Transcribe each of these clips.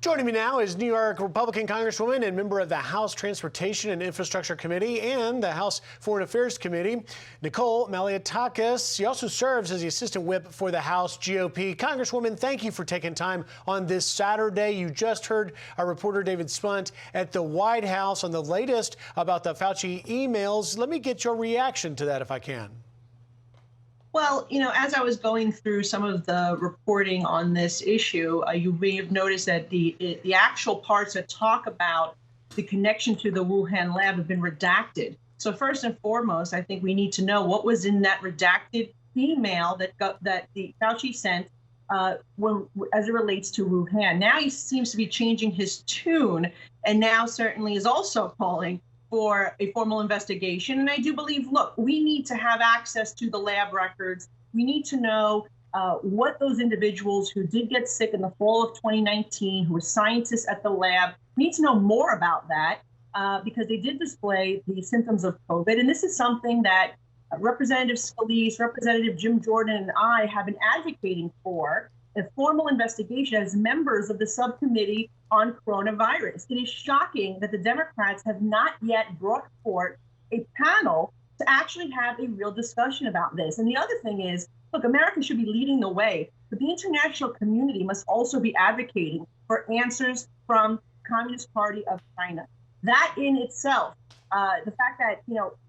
Joining me now is New York Republican Congresswoman and member of the House Transportation and Infrastructure Committee and the House Foreign Affairs Committee, Nicole Malliotakis. She also serves as the Assistant Whip for the House GOP. Congresswoman, thank you for taking time on this Saturday. You just heard our reporter David Spunt at the White House on the latest about the Fauci emails. Let me get your reaction to that if I can. Well, as I was going through some of the reporting on this issue, you may have noticed that the actual parts that talk about the connection to the Wuhan lab have been redacted. So first and foremost, I think we need to know what was in that redacted email that the Fauci sent as it relates to Wuhan. Now he seems to be changing his tune, and now certainly is also calling for a formal investigation. And I do believe, look, we need to have access to the lab records. We need to know what those individuals who did get sick in the fall of 2019, who were scientists at the lab, we need to know more about that because they did display the symptoms of COVID. And this is something that Representative Scalise, Representative Jim Jordan, and I have been advocating for, a formal investigation as members of the subcommittee on coronavirus. It is shocking that the Democrats have not yet brought forth a panel to actually have a real discussion about this. And the other thing is, look, America should be leading the way, but the international community must also be advocating for answers from the Communist Party of China. That in itself, the fact that,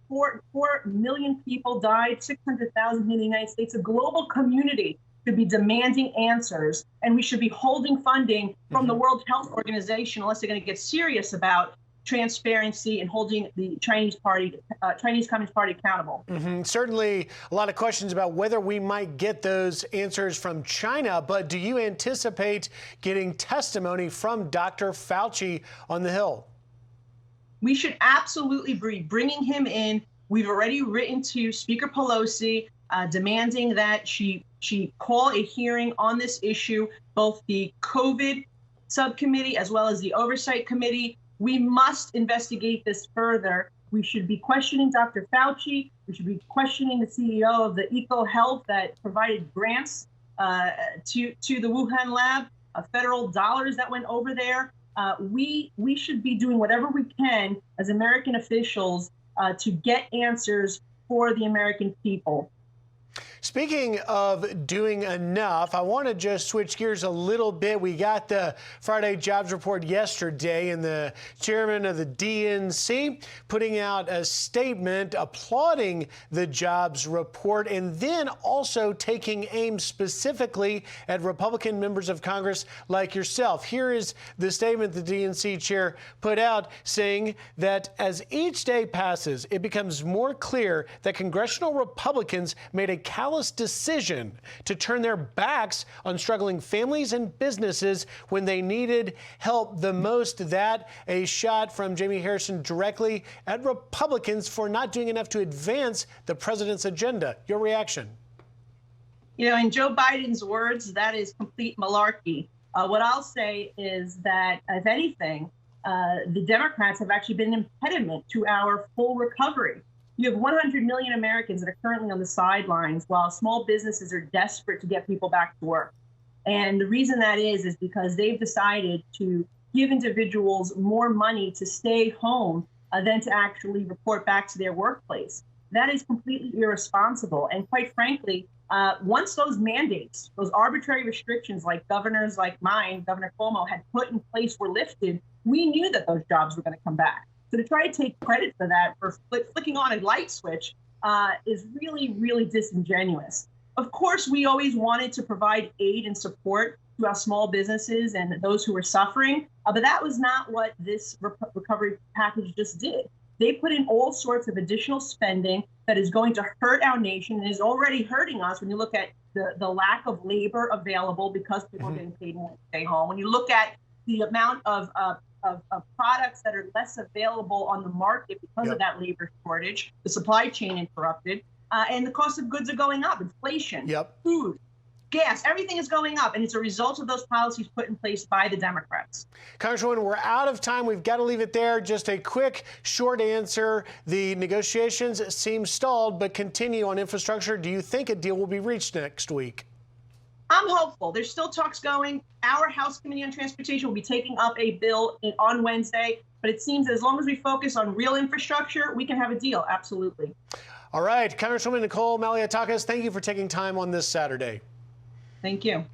4 million people died, 600,000 in the United States, a global community should be demanding answers, and we should be holding funding from the World Health Organization unless they're going to get serious about transparency and holding the Chinese Communist Party accountable. Certainly a lot of questions about whether we might get those answers from China, but do you anticipate getting testimony from Dr. Fauci on the Hill? We should absolutely be bringing him in. We've already written to Speaker Pelosi demanding that she call a hearing on this issue, both the COVID subcommittee as well as the oversight committee. We must investigate this further. We should be questioning Dr. Fauci. We should be questioning the CEO of the EcoHealth that provided grants to the Wuhan lab, federal dollars that went over there. We should be doing whatever we can as American officials to get answers for the American people. Speaking of doing enough, I want to just switch gears a little bit. We got the Friday jobs report yesterday, and the chairman of the DNC putting out a statement applauding the jobs report and then also taking aim specifically at Republican members of Congress like yourself. Here is the statement the DNC chair put out, saying that as each day passes, it becomes more clear that congressional Republicans made a callous decision to turn their backs on struggling families and businesses when they needed help the most. That a shot from Jamie Harrison directly at Republicans for not doing enough to advance the president's agenda. Your reaction? In Joe Biden's words, that is complete malarkey. What I'll say is that, if anything, the Democrats have actually been an impediment to our full recovery. You have 100 million Americans that are currently on the sidelines while small businesses are desperate to get people back to work. And the reason that is because they've decided to give individuals more money to stay home than to actually report back to their workplace. That is completely irresponsible. And quite frankly, once those mandates, those arbitrary restrictions like governors like mine, Governor Cuomo, had put in place were lifted, we knew that those jobs were going to come back. So to try to take credit for that, for flicking on a light switch, is really, really disingenuous. Of course, we always wanted to provide aid and support to our small businesses and those who were suffering, but that was not what this recovery package just did. They put in all sorts of additional spending that is going to hurt our nation and is already hurting us when you look at the lack of labor available because people are getting paid more to stay home. When you look at the amount of products that are less available on the market because of that labor shortage, the supply chain interrupted, and the cost of goods are going up, inflation, food, gas, everything is going up, and it's a result of those policies put in place by the Democrats. Congresswoman, we're out of time. We've got to leave it there. Just a quick, short answer. The negotiations seem stalled, but continue on infrastructure. Do you think a deal will be reached next week? I'm hopeful. There's still talks going. Our House Committee on Transportation will be taking up a bill on Wednesday, but it seems as long as we focus on real infrastructure, we can have a deal. Absolutely. All right, Congresswoman Nicole Malliotakis, thank you for taking time on this Saturday. Thank you.